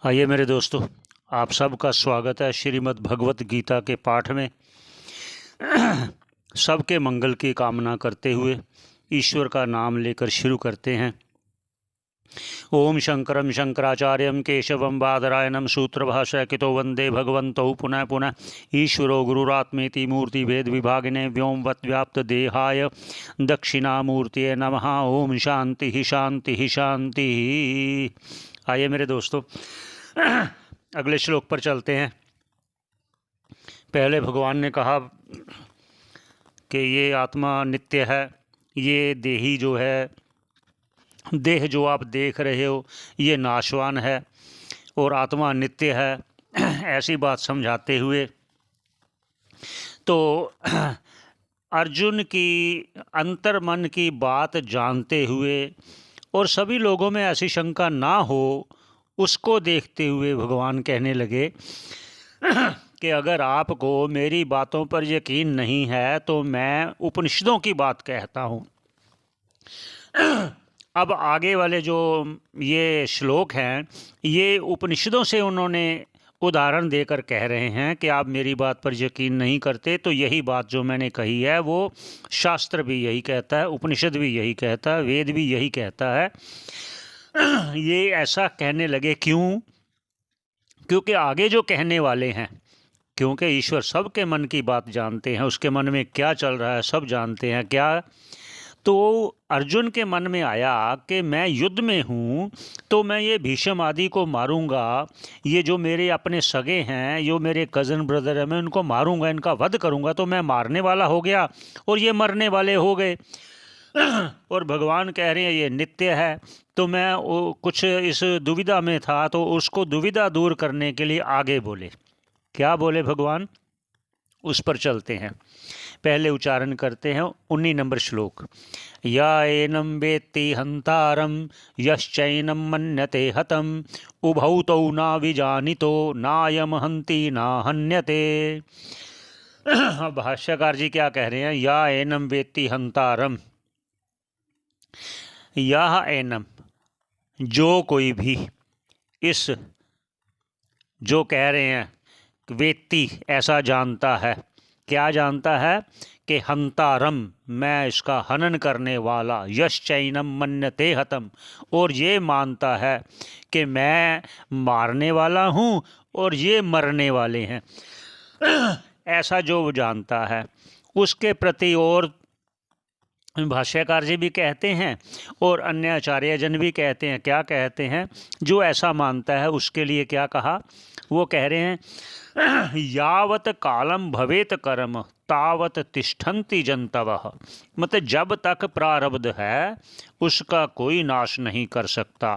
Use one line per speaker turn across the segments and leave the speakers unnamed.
आइए मेरे दोस्तों, आप सबका स्वागत है श्रीमद् भगवत गीता के पाठ में। सबके मंगल की कामना करते हुए ईश्वर का नाम लेकर शुरू करते हैं। ओम शंकरं शंकराचार्यं केशवं बादरायणं सूत्रभाष्यकृतो वंदे भगवन्तौ पुनः पुनः। ईश्वरो गुरुरात्मेति मूर्तिभेद विभागिने व्योमवत् व्याप्त देहाय दक्षिणामूर्तये नमः। ओम शांति शांति शांति। आइए मेरे दोस्तों, अगले श्लोक पर चलते हैं। पहले भगवान ने कहा कि ये आत्मा नित्य है, ये देही जो है, देह जो आप देख रहे हो ये नाशवान है और आत्मा नित्य है। ऐसी बात समझाते हुए तो अर्जुन की अंतर्मन की बात जानते हुए और सभी लोगों में ऐसी शंका ना हो उसको देखते हुए भगवान कहने लगे कि अगर आपको मेरी बातों पर यकीन नहीं है तो मैं उपनिषदों की बात कहता हूँ। अब आगे वाले जो ये श्लोक हैं ये उपनिषदों से उन्होंने उदाहरण देकर कह रहे हैं कि आप मेरी बात पर यकीन नहीं करते तो यही बात जो मैंने कही है वो शास्त्र भी यही कहता है, उपनिषद भी यही कहता है, वेद भी यही कहता है। ये ऐसा कहने लगे क्यों? क्योंकि आगे जो कहने वाले हैं, क्योंकि ईश्वर सबके मन की बात जानते हैं, उसके मन में क्या चल रहा है सब जानते हैं। क्या तो अर्जुन के मन में आया कि मैं युद्ध में हूँ तो मैं ये भीष्म आदि को मारूंगा, ये जो मेरे अपने सगे हैं, जो मेरे कज़न ब्रदर हैं, मैं उनको मारूंगा, इनका वध करूंगा। तो मैं मारने वाला हो गया और ये मरने वाले हो गए। और भगवान कह रहे हैं ये नित्य है। तो मैं कुछ इस दुविधा में था तो उसको दुविधा दूर करने के लिए आगे बोले। क्या बोले भगवान, उस पर चलते हैं। पहले उच्चारण करते हैं 19 नंबर श्लोक। या एनं वेत्ति हंतारं यश्चैनं मन्यते हतम् उभौ तौ न विजानितो नायम हन्ति न हन्यते। भाष्यकार जी क्या कह रहे हैं? या एनं वेत्ति हंतारं, यह एनम जो कोई भी, इस जो कह रहे हैं वेत्ति ऐसा जानता है। क्या जानता है? कि हंतारम मैं इसका हनन करने वाला, यश्चैनम मन्यते हतम और ये मानता है कि मैं मारने वाला हूँ और ये मरने वाले हैं। ऐसा जो जानता है उसके प्रति और भाष्यकार जी भी कहते हैं और अन्य आचार्यजन भी कहते हैं। क्या कहते हैं? जो ऐसा मानता है उसके लिए क्या कहा? वो कह रहे हैं यावत कालम भवेत कर्म तावत तिष्ठन्ति जंतवः। मतलब जब तक प्रारब्ध है उसका कोई नाश नहीं कर सकता।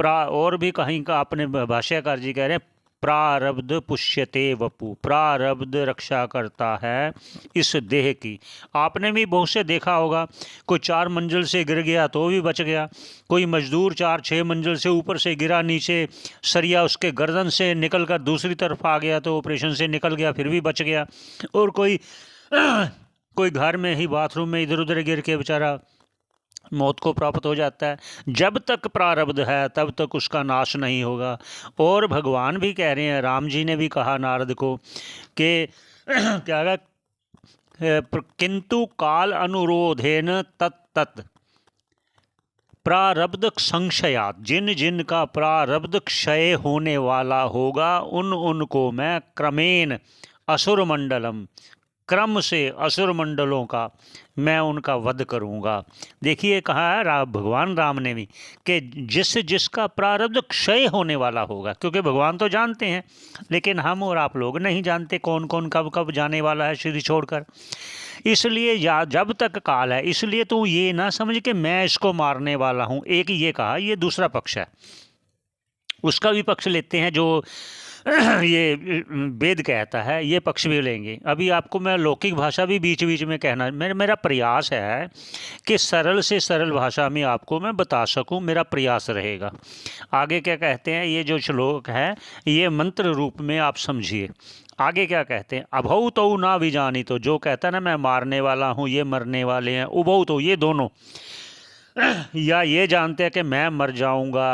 और भी कहीं का अपने भाष्यकार जी कह रहे हैं प्रारब्ध पुष्यते वपु, प्रारब्ध रक्षा करता है इस देह की। आपने भी बहुत से देखा होगा, कोई 4 मंजिल से गिर गया तो भी बच गया, कोई मजदूर 4-6 मंजिल से ऊपर से गिरा, नीचे सरिया उसके गर्दन से निकल कर दूसरी तरफ आ गया तो ऑपरेशन से निकल गया फिर भी बच गया। और कोई घर में ही बाथरूम में इधर उधर गिर के बेचारा मौत को प्राप्त हो जाता है। जब तक प्रारब्ध है तब तक उसका नाश नहीं होगा। और भगवान भी कह रहे हैं, राम जी ने भी कहा नारद को कि क्या किंतु काल अनुरोधेन तत् प्रारब्ध संशयात, जिन जिन का प्रारब्ध क्षय होने वाला होगा उनको मैं क्रमेण असुर मंडलम, क्रम से असुर मंडलों का मैं उनका वध करूंगा। देखिए कहा है भगवान राम ने भी कि जिसका प्रारब्ध क्षय होने वाला होगा, क्योंकि भगवान तो जानते हैं लेकिन हम और आप लोग नहीं जानते कौन कौन कब कब जाने वाला है शरीर छोड़कर। इसलिए जब तक काल है, इसलिए तू ये ना समझ कि मैं इसको मारने वाला हूँ। एक ये कहा, ये दूसरा पक्ष है। उसका भी पक्ष लेते हैं जो ये वेद कहता है, ये पक्ष भी लेंगे। अभी आपको मैं लौकिक भाषा भी बीच बीच में कहना, मेरा प्रयास है कि सरल से सरल भाषा में आपको मैं बता सकूं, मेरा प्रयास रहेगा। आगे क्या कहते हैं? ये जो श्लोक है ये मंत्र रूप में आप समझिए। आगे क्या कहते हैं? अभौ तो ना विजानी, तो जो कहता है ना मैं मारने वाला हूँ ये मरने वाले हैं, उभौ तो ये दोनों, या ये जानते हैं कि मैं मर जाऊँगा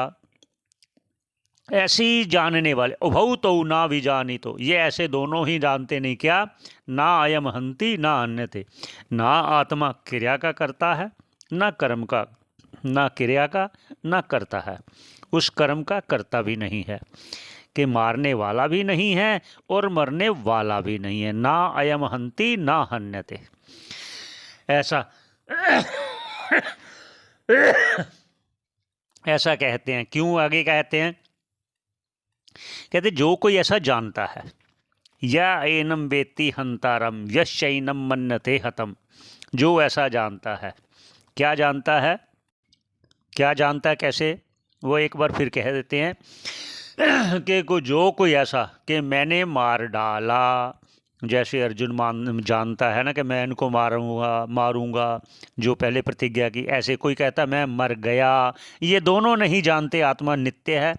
ऐसी जानने वाले उभौ तो ना विजानीतो, ये ऐसे दोनों ही जानते नहीं। क्या? ना अयम हंति ना अन्यते, ना आत्मा क्रिया का करता है, ना कर्म का, ना क्रिया का, ना करता है, उस कर्म का करता भी नहीं है, कि मारने वाला भी नहीं है और मरने वाला भी नहीं है। ना अयम हंति ना हन्यते, ऐसा ऐसा कहते हैं। क्यों आगे कहते हैं? कहते जो कोई ऐसा जानता है, या एनम वेत्ति हंतारम यश्चैनम मन्यते हतम, जो ऐसा जानता है। क्या जानता है? क्या जानता है? कैसे? वो एक बार फिर कह देते हैं कि जो कोई ऐसा कि मैंने मार डाला, जैसे अर्जुन जानता है ना कि मैं इनको मारूंगा जो पहले प्रतिज्ञा की, ऐसे कोई कहता मैं मर गया। ये दोनों नहीं जानते आत्मा नित्य है,